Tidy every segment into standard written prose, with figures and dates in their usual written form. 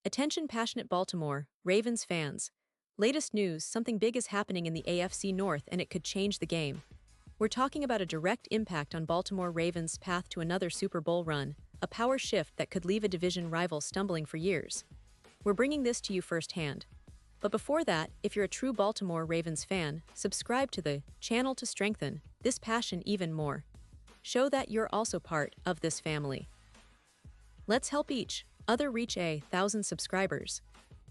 Attention passionate Baltimore, Ravens fans. Latest news, something big is happening in the AFC North and it could change the game. We're talking about a direct impact on Baltimore Ravens' path to another Super Bowl run, a power shift that could leave a division rival stumbling for years. We're bringing this to you firsthand. But before that, if you're a true Baltimore Ravens fan, subscribe to the channel to strengthen this passion even more. Show that you're also part of this family. Let's help each other reach 1,000 subscribers.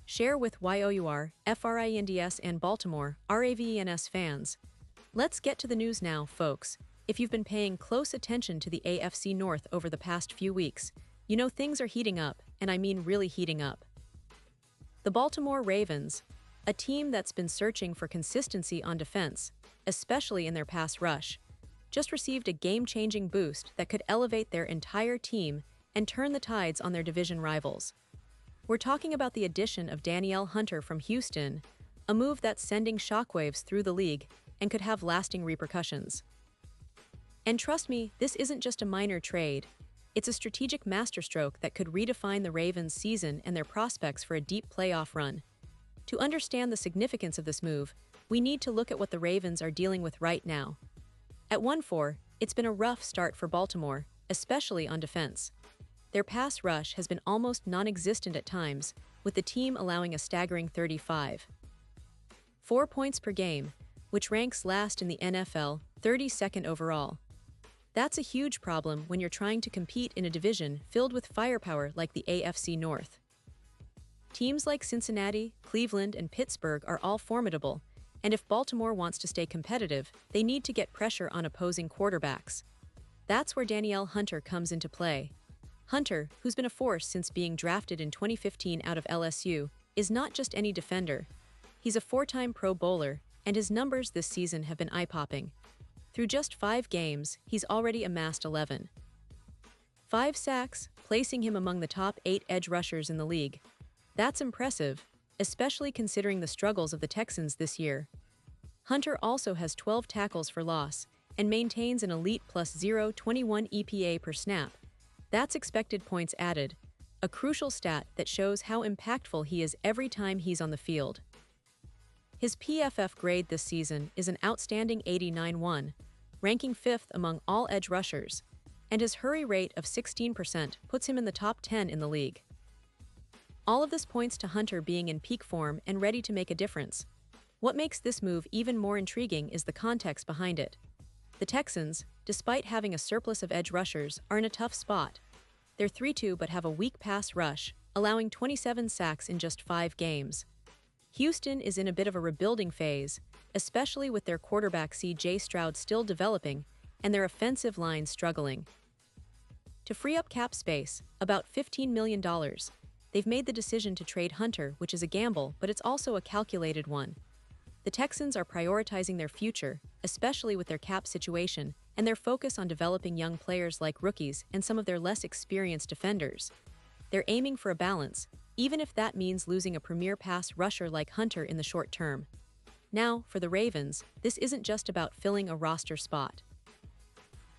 Share with YOUR, FRINDS and Baltimore, RAVENS fans. Let's get to the news now, folks. If you've been paying close attention to the AFC North over the past few weeks, you know things are heating up, and I mean really heating up. The Baltimore Ravens, a team that's been searching for consistency on defense, especially in their pass rush, just received a game-changing boost that could elevate their entire team and turn the tides on their division rivals. We're talking about the addition of Danielle Hunter from Houston, a move that's sending shockwaves through the league and could have lasting repercussions. And trust me, this isn't just a minor trade. It's a strategic masterstroke that could redefine the Ravens' season and their prospects for a deep playoff run. To understand the significance of this move, we need to look at what the Ravens are dealing with right now. At 1-4, it's been a rough start for Baltimore, especially on defense. Their pass rush has been almost non-existent at times, with the team allowing a staggering 35.4 points per game, which ranks last in the NFL, 32nd overall. That's a huge problem when you're trying to compete in a division filled with firepower like the AFC North. Teams like Cincinnati, Cleveland, and Pittsburgh are all formidable, and if Baltimore wants to stay competitive, they need to get pressure on opposing quarterbacks. That's where Danielle Hunter comes into play. Hunter, who's been a force since being drafted in 2015 out of LSU, is not just any defender. He's a four-time Pro Bowler, and his numbers this season have been eye-popping. Through just 5 games, he's already amassed 11.5 sacks, placing him among the top 8 edge rushers in the league. That's impressive, especially considering the struggles of the Texans this year. Hunter also has 12 tackles for loss and maintains an elite +0.21 EPA per snap. That's expected points added, a crucial stat that shows how impactful he is every time he's on the field. His PFF grade this season is an outstanding 89.1, ranking 5th among all edge rushers, and his hurry rate of 16% puts him in the top 10 in the league. All of this points to Hunter being in peak form and ready to make a difference. What makes this move even more intriguing is the context behind it. The Texans, despite having a surplus of edge rushers, are in a tough spot. They're 3-2 but have a weak pass rush, allowing 27 sacks in just 5 games. Houston is in a bit of a rebuilding phase, especially with their quarterback C.J. Stroud still developing and their offensive line struggling. To free up cap space, about $15 million, they've made the decision to trade Hunter, which is a gamble, but it's also a calculated one. The Texans are prioritizing their future, especially with their cap situation, and their focus on developing young players like rookies and some of their less experienced defenders. They're aiming for a balance, even if that means losing a premier pass rusher like Hunter in the short term. Now, for the Ravens, this isn't just about filling a roster spot.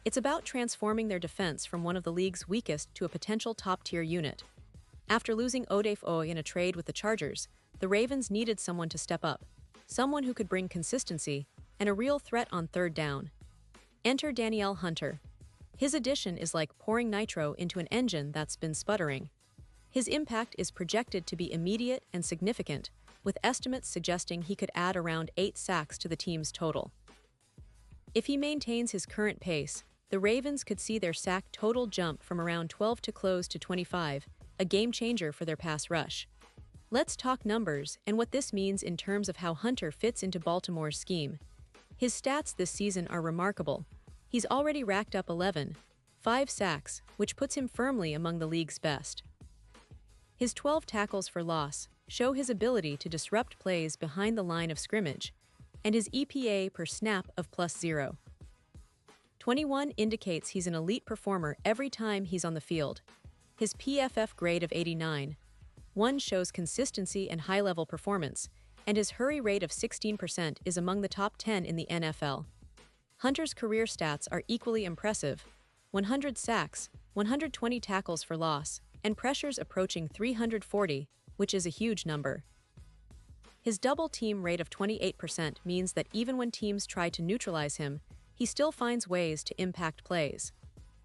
It's about transforming their defense from one of the league's weakest to a potential top-tier unit. After losing Odafe in a trade with the Chargers, the Ravens needed someone to step up, someone who could bring consistency and a real threat on third down. Enter Danielle Hunter. His addition is like pouring nitro into an engine that's been sputtering. His impact is projected to be immediate and significant, with estimates suggesting he could add around 8 sacks to the team's total. If he maintains his current pace, the Ravens could see their sack total jump from around 12 to close to 25, a game-changer for their pass rush. Let's talk numbers and what this means in terms of how Hunter fits into Baltimore's scheme. His stats this season are remarkable. He's already racked up 11.5 sacks, which puts him firmly among the league's best. His 12 tackles for loss show his ability to disrupt plays behind the line of scrimmage, and his EPA per snap of +0.21 indicates he's an elite performer every time he's on the field. His PFF grade of 89.1 shows consistency and high-level performance, and his hurry rate of 16% is among the top 10 in the NFL. Hunter's career stats are equally impressive: 100 sacks, 120 tackles for loss, and pressures approaching 340, which is a huge number. His double-team rate of 28% means that even when teams try to neutralize him, he still finds ways to impact plays.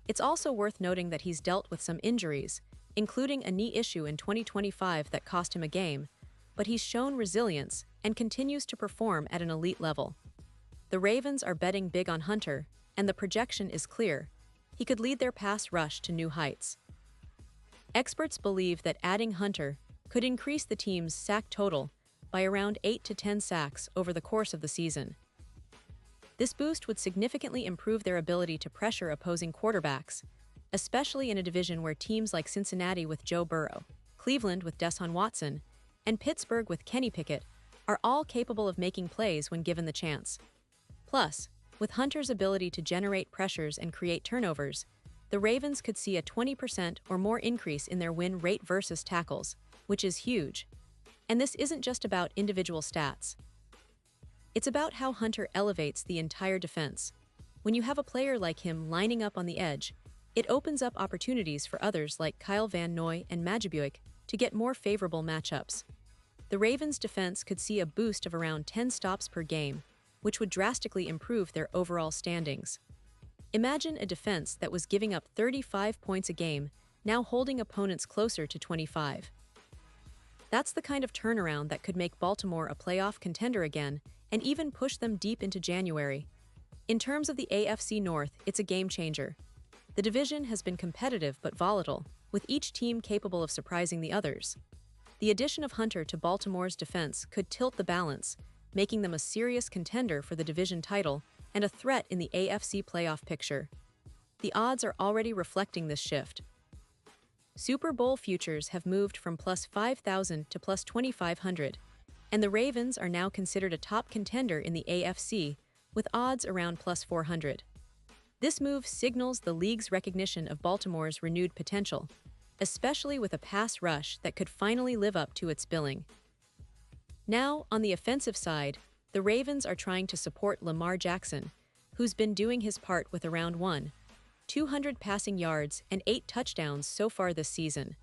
It's also worth noting that he's dealt with some injuries, including a knee issue in 2025 that cost him a game, but he's shown resilience and continues to perform at an elite level. The Ravens are betting big on Hunter, and the projection is clear. He could lead their pass rush to new heights. Experts believe that adding Hunter could increase the team's sack total by around 8 to 10 sacks over the course of the season. This boost would significantly improve their ability to pressure opposing quarterbacks, especially in a division where teams like Cincinnati with Joe Burrow, Cleveland with Deshaun Watson, and Pittsburgh with Kenny Pickett are all capable of making plays when given the chance. Plus, with Hunter's ability to generate pressures and create turnovers, the Ravens could see a 20% or more increase in their win rate versus tackles, which is huge. And this isn't just about individual stats. It's about how Hunter elevates the entire defense. When you have a player like him lining up on the edge, it opens up opportunities for others like Kyle Van Noy and Majibuik to get more favorable matchups. The Ravens' defense could see a boost of around 10 stops per game, which would drastically improve their overall standings. Imagine a defense that was giving up 35 points a game, now holding opponents closer to 25. That's the kind of turnaround that could make Baltimore a playoff contender again and even push them deep into January. In terms of the AFC North, it's a game changer. The division has been competitive but volatile, with each team capable of surprising the others. The addition of Hunter to Baltimore's defense could tilt the balance, making them a serious contender for the division title and a threat in the AFC playoff picture. The odds are already reflecting this shift. Super Bowl futures have moved from plus 5,000 to plus 2,500, and the Ravens are now considered a top contender in the AFC, with odds around plus 400. This move signals the league's recognition of Baltimore's renewed potential, especially with a pass rush that could finally live up to its billing. Now, on the offensive side, the Ravens are trying to support Lamar Jackson, who's been doing his part with around 200 passing yards and 8 touchdowns so far this season.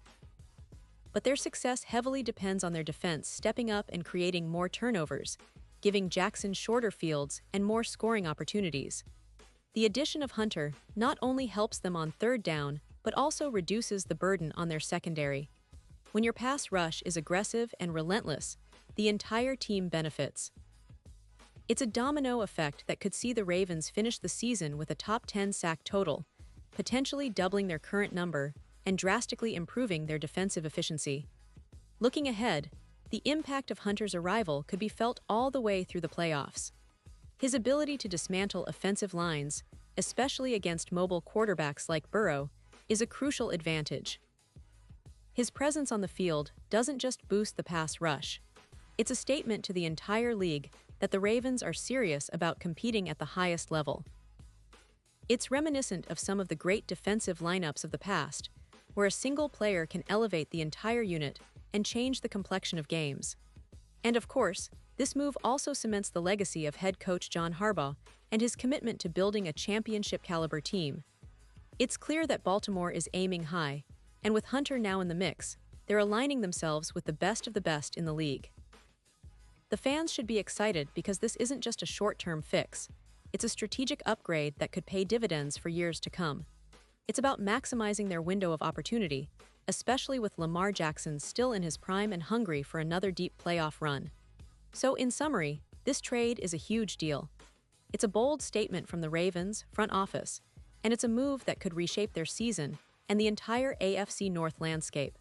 But their success heavily depends on their defense stepping up and creating more turnovers, giving Jackson shorter fields and more scoring opportunities. The addition of Hunter not only helps them on third down, but also reduces the burden on their secondary. When your pass rush is aggressive and relentless, the entire team benefits. It's a domino effect that could see the Ravens finish the season with a top 10 sack total, potentially doubling their current number and drastically improving their defensive efficiency. Looking ahead, the impact of Hunter's arrival could be felt all the way through the playoffs. His ability to dismantle offensive lines, especially against mobile quarterbacks like Burrow, is a crucial advantage. His presence on the field doesn't just boost the pass rush. It's a statement to the entire league that the Ravens are serious about competing at the highest level. It's reminiscent of some of the great defensive lineups of the past, where a single player can elevate the entire unit and change the complexion of games. And of course, this move also cements the legacy of head coach John Harbaugh and his commitment to building a championship-caliber team. It's clear that Baltimore is aiming high, and with Hunter now in the mix, they're aligning themselves with the best of the best in the league. The fans should be excited because this isn't just a short-term fix. It's a strategic upgrade that could pay dividends for years to come. It's about maximizing their window of opportunity, especially with Lamar Jackson still in his prime and hungry for another deep playoff run. So in summary, this trade is a huge deal. It's a bold statement from the Ravens' front office, and it's a move that could reshape their season and the entire AFC North landscape.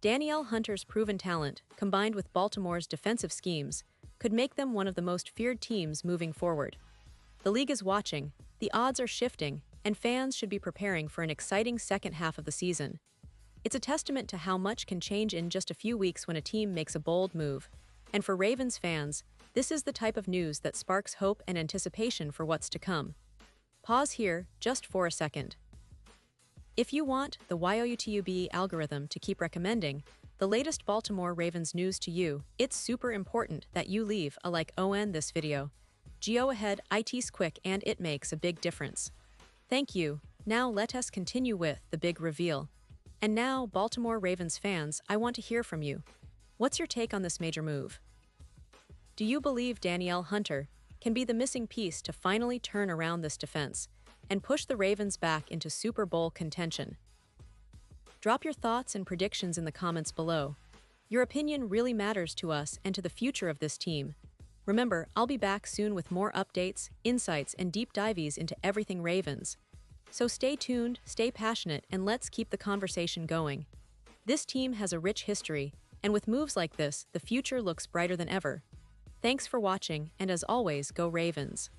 Danielle Hunter's proven talent, combined with Baltimore's defensive schemes, could make them one of the most feared teams moving forward. The league is watching, the odds are shifting, and fans should be preparing for an exciting second half of the season. It's a testament to how much can change in just a few weeks when a team makes a bold move. And for Ravens fans, this is the type of news that sparks hope and anticipation for what's to come. Pause here just for a second. If you want the YouTube algorithm to keep recommending the latest Baltimore Ravens news to you, it's super important that you leave a like on this video. Go ahead, it's quick and it makes a big difference. Thank you. Now let us continue with the big reveal. And now, Baltimore Ravens fans, I want to hear from you. What's your take on this major move? Do you believe Danielle Hunter can be the missing piece to finally turn around this defense and push the Ravens back into Super Bowl contention? Drop your thoughts and predictions in the comments below. Your opinion really matters to us and to the future of this team. Remember, I'll be back soon with more updates, insights, and deep dives into everything Ravens. So stay tuned, stay passionate, and let's keep the conversation going. This team has a rich history, and with moves like this, the future looks brighter than ever. Thanks for watching, and as always, go Ravens.